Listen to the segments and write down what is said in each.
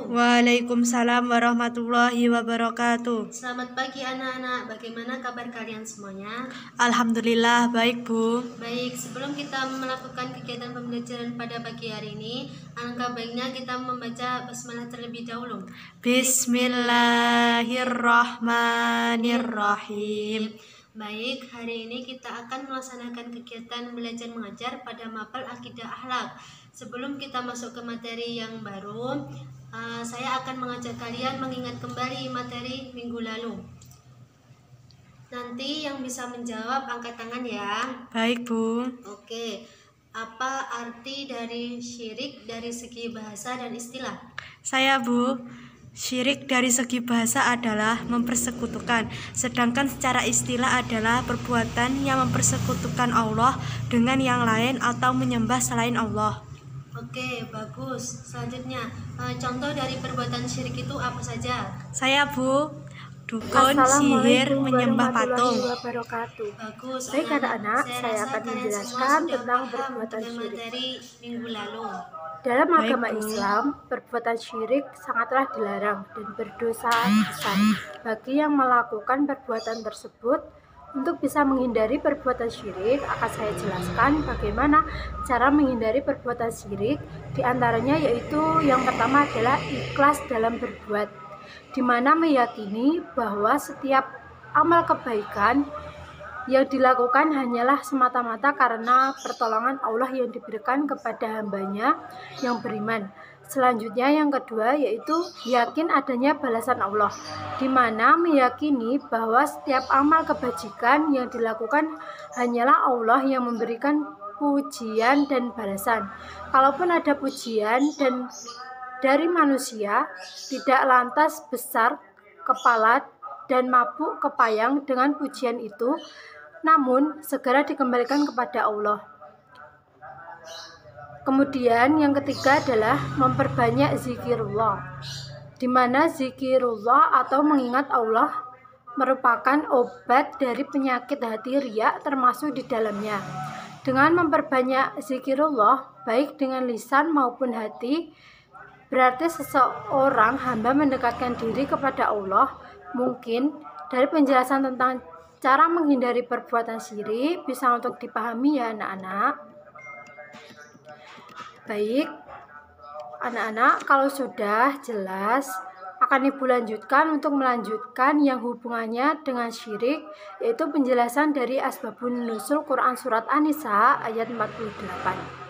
Waalaikumsalam warahmatullahi wabarakatuh. Selamat pagi anak-anak, bagaimana kabar kalian semuanya? Alhamdulillah baik, Bu. Baik, sebelum kita melakukan kegiatan pembelajaran pada pagi hari ini, alangkah baiknya kita membaca basmalah terlebih dahulu. Bismillahirrahmanirrahim. Baik, hari ini kita akan melaksanakan kegiatan belajar mengajar pada mapel akidah akhlak. Sebelum kita masuk ke materi yang baru, saya akan mengajak kalian mengingat kembali materi minggu lalu. Nanti yang bisa menjawab angkat tangan ya. Baik, Bu. Oke, apa arti dari syirik dari segi bahasa dan istilah? Saya, Bu. Syirik dari segi bahasa adalah mempersekutukan, sedangkan secara istilah adalah perbuatan yang mempersekutukan Allah dengan yang lain atau menyembah selain Allah. Oke, bagus. Selanjutnya, contoh dari perbuatan syirik itu apa saja? Saya, Bu. Dukun, sihir, menyembah patung. Bagus. Baik anak-anak, saya akan menjelaskan tentang perbuatan syirik. Materi minggu lalu. Dalam Baik, agama Bu. Islam, perbuatan syirik sangatlah dilarang dan berdosa besar bagi yang melakukan perbuatan tersebut. Untuk bisa menghindari perbuatan syirik, akan saya jelaskan bagaimana cara menghindari perbuatan syirik. Di antaranya yaitu yang pertama adalah ikhlas dalam berbuat, di mana meyakini bahwa setiap amal kebaikan yang dilakukan hanyalah semata-mata karena pertolongan Allah yang diberikan kepada hambanya yang beriman. Selanjutnya yang kedua yaitu yakin adanya balasan Allah, di mana meyakini bahwa setiap amal kebajikan yang dilakukan hanyalah Allah yang memberikan pujian dan balasan. Kalaupun ada pujian dan dari manusia, tidak lantas besar kepala dan mabuk kepayang dengan pujian itu, namun segera dikembalikan kepada Allah. Kemudian yang ketiga adalah memperbanyak zikirullah, di mana zikirullah atau mengingat Allah merupakan obat dari penyakit hati riya termasuk di dalamnya. Dengan memperbanyak zikirullah baik dengan lisan maupun hati, berarti seseorang hamba mendekatkan diri kepada Allah. Mungkin dari penjelasan tentang cara menghindari perbuatan syirik bisa untuk dipahami ya anak-anak. Baik, anak-anak, kalau sudah jelas akan Ibu lanjutkan untuk melanjutkan yang hubungannya dengan syirik, yaitu penjelasan dari Asbabun Nuzul Quran Surat An-Nisa ayat 48.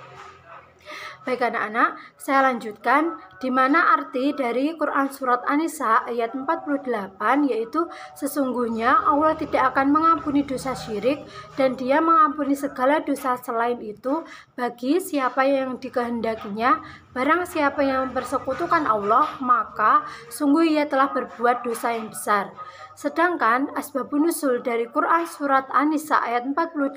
Baik anak-anak, saya lanjutkan di mana arti dari Quran Surat An-Nisa ayat 48, yaitu sesungguhnya Allah tidak akan mengampuni dosa syirik dan Dia mengampuni segala dosa selain itu bagi siapa yang dikehendakinya. Barang siapa yang mempersekutukan Allah, maka sungguh ia telah berbuat dosa yang besar. Sedangkan asbabun nuzul dari Quran Surat An-Nisa ayat 48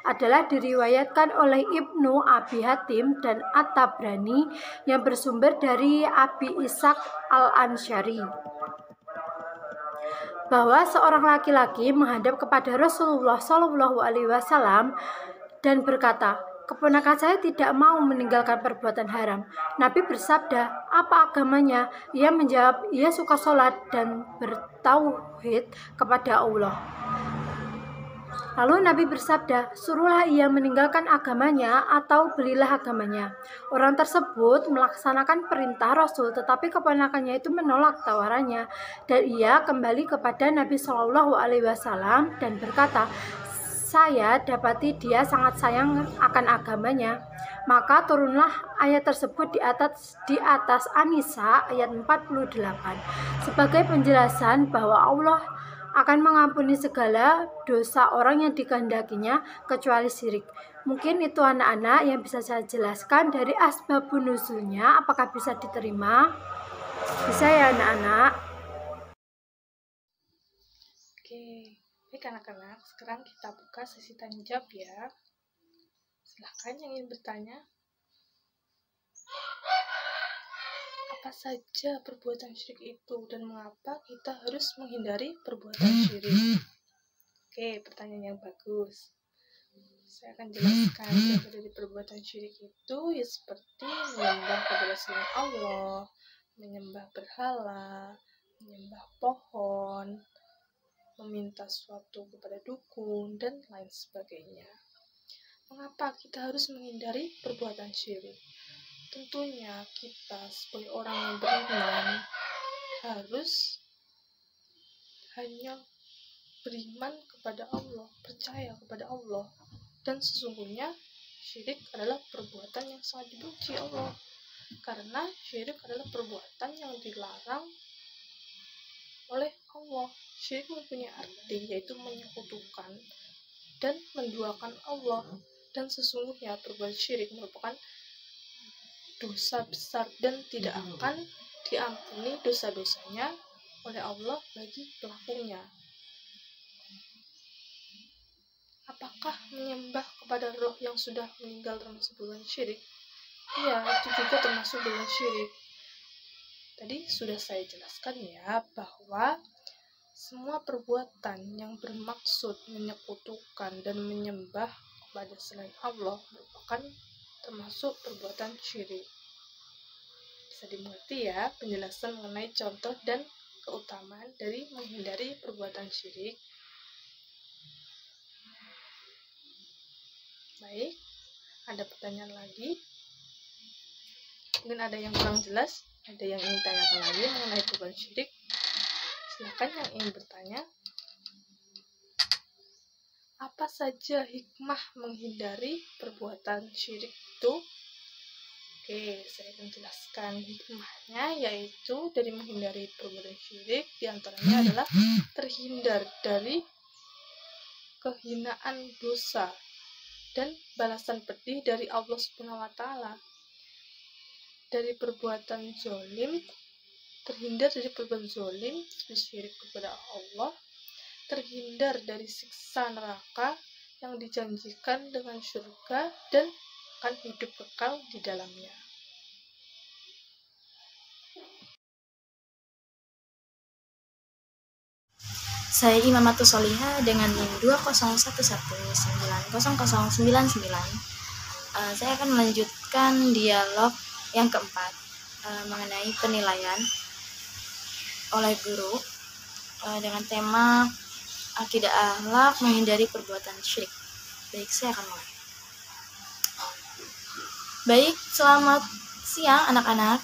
adalah diriwayatkan oleh Ibnu Abi Hatim dan At-Tabrani yang bersumber dari Abi Ishaq Al-Ansyari, bahwa seorang laki-laki menghadap kepada Rasulullah SAW dan berkata, "Keponakan saya tidak mau meninggalkan perbuatan haram." Nabi bersabda, "Apa agamanya?" Ia menjawab, "Ia suka sholat dan bertauhid kepada Allah." Lalu Nabi bersabda, "Suruhlah ia meninggalkan agamanya atau belilah agamanya." Orang tersebut melaksanakan perintah Rasul, tetapi keponakannya itu menolak tawarannya, dan ia kembali kepada Nabi SAW dan berkata, "Saya dapati dia sangat sayang akan agamanya." Maka turunlah ayat tersebut di atas An-Nisa ayat 48 sebagai penjelasan bahwa Allah akan mengampuni segala dosa orang yang dikehendakinya kecuali syirik. Mungkin itu anak-anak yang bisa saya jelaskan dari asbabun nuzulnya. Apakah bisa diterima? Bisa ya anak-anak? Oke, baik anak-anak, sekarang kita buka sesi tanya jawab ya. Silahkan yang ingin bertanya. Apa saja perbuatan syirik itu dan mengapa kita harus menghindari perbuatan syirik? Oke, pertanyaan yang bagus. Saya akan jelaskan contoh dari perbuatan syirik itu ya seperti menyembah kepada selain Allah, menyembah berhala, menyembah pohon, meminta sesuatu kepada dukun, dan lain sebagainya. Mengapa kita harus menghindari perbuatan syirik? Tentunya kita sebagai orang yang beriman harus hanya beriman kepada Allah, percaya kepada Allah, dan sesungguhnya syirik adalah perbuatan yang sangat dibenci Allah, karena syirik adalah perbuatan yang dilarang oleh Allah. Syirik mempunyai arti yaitu menyekutukan dan menduakan Allah, dan sesungguhnya perbuatan syirik merupakan dosa besar dan tidak akan diampuni dosa-dosanya oleh Allah bagi pelakunya. Apakah menyembah kepada roh yang sudah meninggal termasuk perbuatan syirik? Iya, itu juga termasuk perbuatan syirik. Tadi sudah saya jelaskan ya, bahwa semua perbuatan yang bermaksud menyekutukan dan menyembah kepada selain Allah merupakan termasuk perbuatan syirik. Bisa dimengerti ya penjelasan mengenai contoh dan keutamaan dari menghindari perbuatan syirik. Baik, ada pertanyaan lagi? Mungkin ada yang kurang jelas, ada yang ingin tanyakan lagi mengenai perbuatan syirik? Silakan yang ingin bertanya. Apa saja hikmah menghindari perbuatan syirik itu? Oke, saya akan jelaskan hikmahnya, yaitu dari menghindari perbuatan syirik diantaranya adalah terhindar dari kehinaan dosa dan balasan pedih dari Allah SWT. Dari perbuatan zolim, terhindar dari perbuatan zolim seperti syirik kepada Allah, terhindar dari siksa neraka yang dijanjikan dengan surga dan akan hidup kekal di dalamnya. Saya Imamatus Solihah dengan NIM 201190099. Saya akan melanjutkan dialog yang keempat mengenai penilaian oleh guru dengan tema akidah akhlak menghindari perbuatan syirik. Baik, saya akan mulai. Baik, selamat siang anak-anak.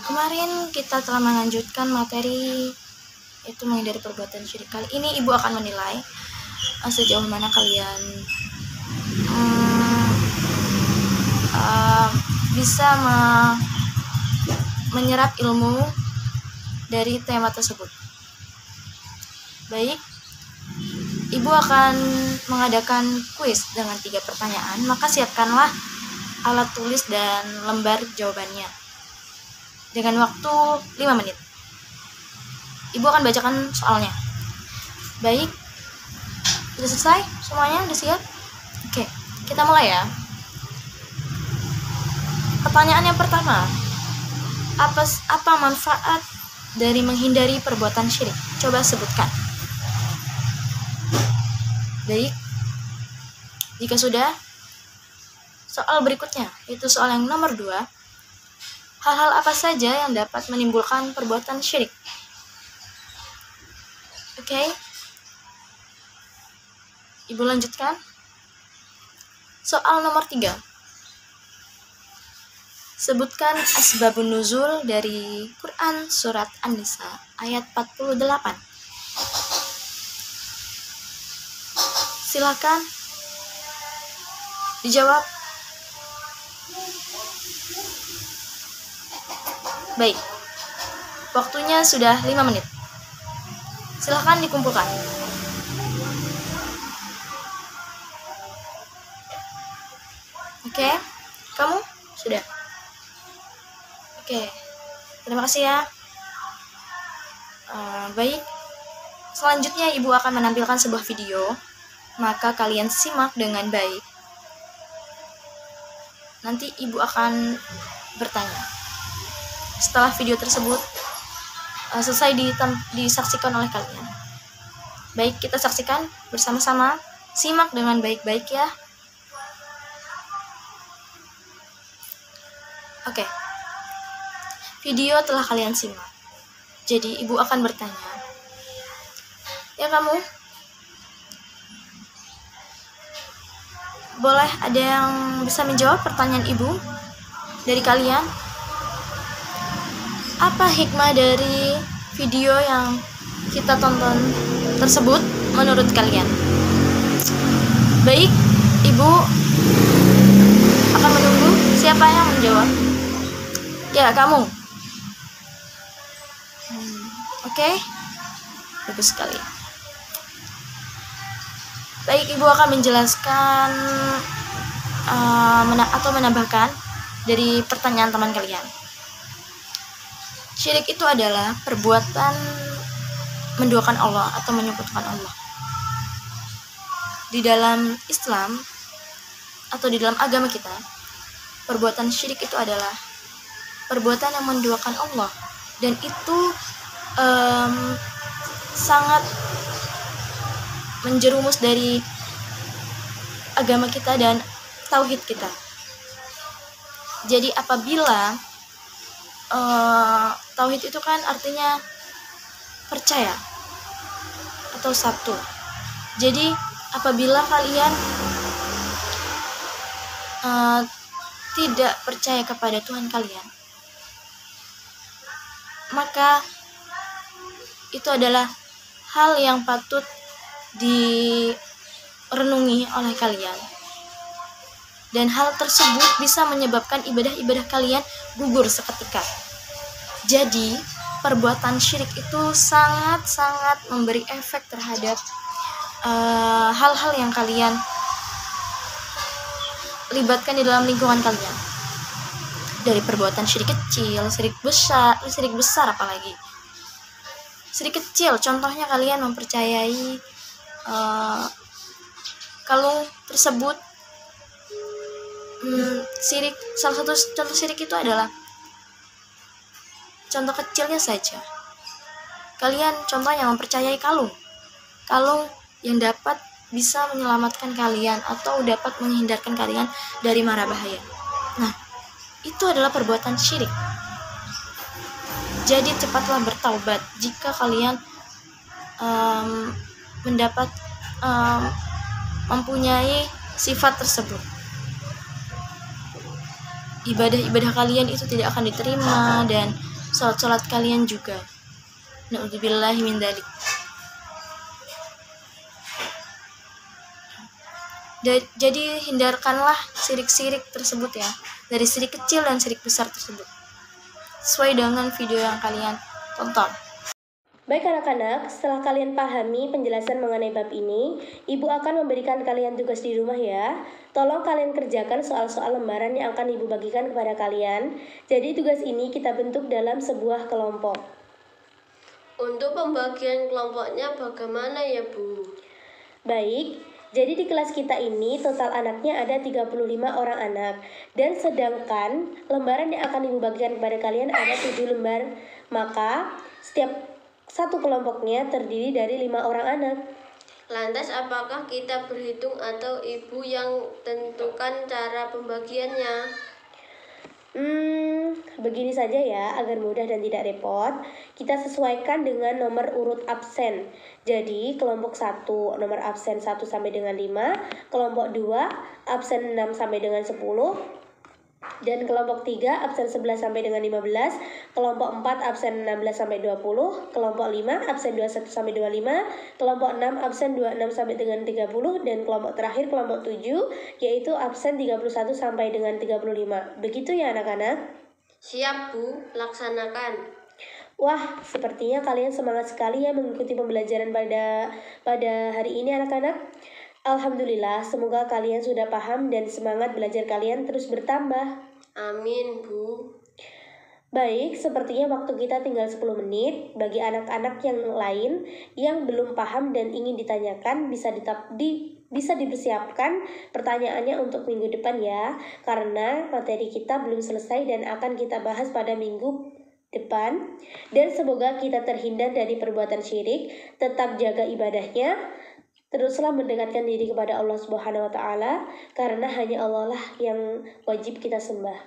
Kemarin kita telah melanjutkan materi itu menghindari perbuatan syirik. Kali ini ibu akan menilai sejauh mana kalian bisa menyerap ilmu dari tema tersebut. Baik, ibu akan mengadakan kuis dengan 3 pertanyaan, maka siapkanlah alat tulis dan lembar jawabannya dengan waktu 5 menit. Ibu akan bacakan soalnya. Baik, sudah selesai semuanya? Sudah siap? Oke, kita mulai ya. Pertanyaan yang pertama, apa manfaat dari menghindari perbuatan syirik? Coba sebutkan. Baik, jika sudah, soal berikutnya, itu soal yang nomor 2. Hal-hal apa saja yang dapat menimbulkan perbuatan syirik? Oke, ibu lanjutkan. Soal nomor 3. Sebutkan asbabun nuzul dari Quran surat An-Nisa ayat 48. Silakan dijawab. Baik, waktunya sudah 5 menit. Silakan dikumpulkan. Oke, kamu sudah? Oke, terima kasih ya. Baik, selanjutnya ibu akan menampilkan sebuah video, maka kalian simak dengan baik. Nanti ibu akan bertanya. Setelah video tersebut selesai disaksikan oleh kalian. Baik, kita saksikan bersama-sama. Simak dengan baik-baik ya. Oke. video telah kalian simak. Jadi ibu akan bertanya, ya kamu, boleh ada yang bisa menjawab pertanyaan ibu dari kalian? Apa hikmah dari video yang kita tonton tersebut menurut kalian? Baik, ibu akan menunggu siapa yang menjawab. Ya, kamu. Oke, bagus sekali. Baik, ibu akan menjelaskan atau menambahkan dari pertanyaan teman kalian. Syirik itu adalah perbuatan menduakan Allah atau menyekutukan Allah. Di dalam Islam atau di dalam agama kita, perbuatan syirik itu adalah perbuatan yang menduakan Allah, dan itu sangat menjerumus dari agama kita dan tauhid kita. Jadi apabila tauhid itu kan artinya percaya atau satu. Jadi apabila kalian tidak percaya kepada Tuhan kalian, maka itu adalah hal yang patut direnungi oleh kalian, dan hal tersebut bisa menyebabkan ibadah-ibadah kalian gugur seketika. Jadi perbuatan syirik itu sangat-sangat memberi efek terhadap hal-hal yang kalian libatkan di dalam lingkungan kalian, dari perbuatan syirik kecil, syirik besar apalagi. Syirik kecil, contohnya kalian mempercayai kalung tersebut. Salah satu contoh syirik itu adalah, contoh kecilnya saja, kalian contohnya mempercayai kalung yang dapat bisa menyelamatkan kalian atau dapat menghindarkan kalian dari mara bahaya. Nah, itu adalah perbuatan syirik. Jadi cepatlah bertaubat jika kalian mempunyai sifat tersebut. Ibadah-ibadah kalian itu tidak akan diterima, dan salat kalian juga. Na'udzubillahi min dzalik. Jadi hindarkanlah syirik-syirik tersebut ya, dari syirik kecil dan syirik besar tersebut, sesuai dengan video yang kalian tonton. Baik anak-anak, setelah kalian pahami penjelasan mengenai bab ini, Ibu akan memberikan kalian tugas di rumah ya. Tolong kalian kerjakan soal-soal lembaran yang akan Ibu bagikan kepada kalian. Jadi tugas ini kita bentuk dalam sebuah kelompok. Untuk pembagian kelompoknya bagaimana ya Bu? Baik, jadi di kelas kita ini total anaknya ada 35 orang anak. Dan sedangkan lembaran yang akan Ibu bagikan kepada kalian ada 7 lembar. Maka setiap satu kelompoknya terdiri dari 5 orang anak. Lantas apakah kita berhitung atau Ibu yang tentukan cara pembagiannya? Begini saja ya, agar mudah dan tidak repot. Kita sesuaikan dengan nomor urut absen. Jadi kelompok 1 nomor absen 1 sampai dengan 5, kelompok 2 absen 6 sampai dengan 10, dan kelompok 3 absen 11 sampai dengan 15, kelompok 4 absen 16 sampai 20, kelompok 5 absen 21 sampai 25, kelompok 6 absen 26 sampai dengan 30, dan kelompok terakhir kelompok 7 yaitu absen 31 sampai dengan 35. Begitu ya anak-anak? Siap Bu, laksanakan. Wah, sepertinya kalian semangat sekali ya mengikuti pembelajaran pada hari ini anak-anak. Alhamdulillah, semoga kalian sudah paham dan semangat belajar kalian terus bertambah. Amin, Bu. Baik, sepertinya waktu kita tinggal 10 menit. Bagi anak-anak yang lain yang belum paham dan ingin ditanyakan, bisa dipersiapkan pertanyaannya untuk minggu depan ya. Karena materi kita belum selesai dan akan kita bahas pada minggu depan. Dan semoga kita terhindar dari perbuatan syirik, tetap jaga ibadahnya. Teruslah mendekatkan diri kepada Allah Subhanahu wa Ta'ala, karena hanya Allah lah yang wajib kita sembah.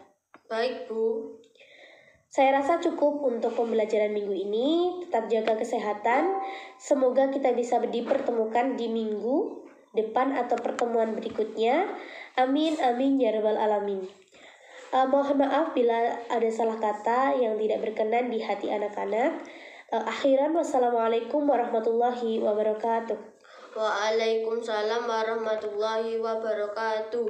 Baik Bu. Saya rasa cukup untuk pembelajaran minggu ini. Tetap jaga kesehatan. Semoga kita bisa dipertemukan di minggu depan atau pertemuan berikutnya. Amin, amin, ya rabbal alamin. Mohon maaf bila ada salah kata yang tidak berkenan di hati anak-anak. Akhiran, wassalamualaikum warahmatullahi wabarakatuh. Waalaikumsalam warahmatullahi wabarakatuh.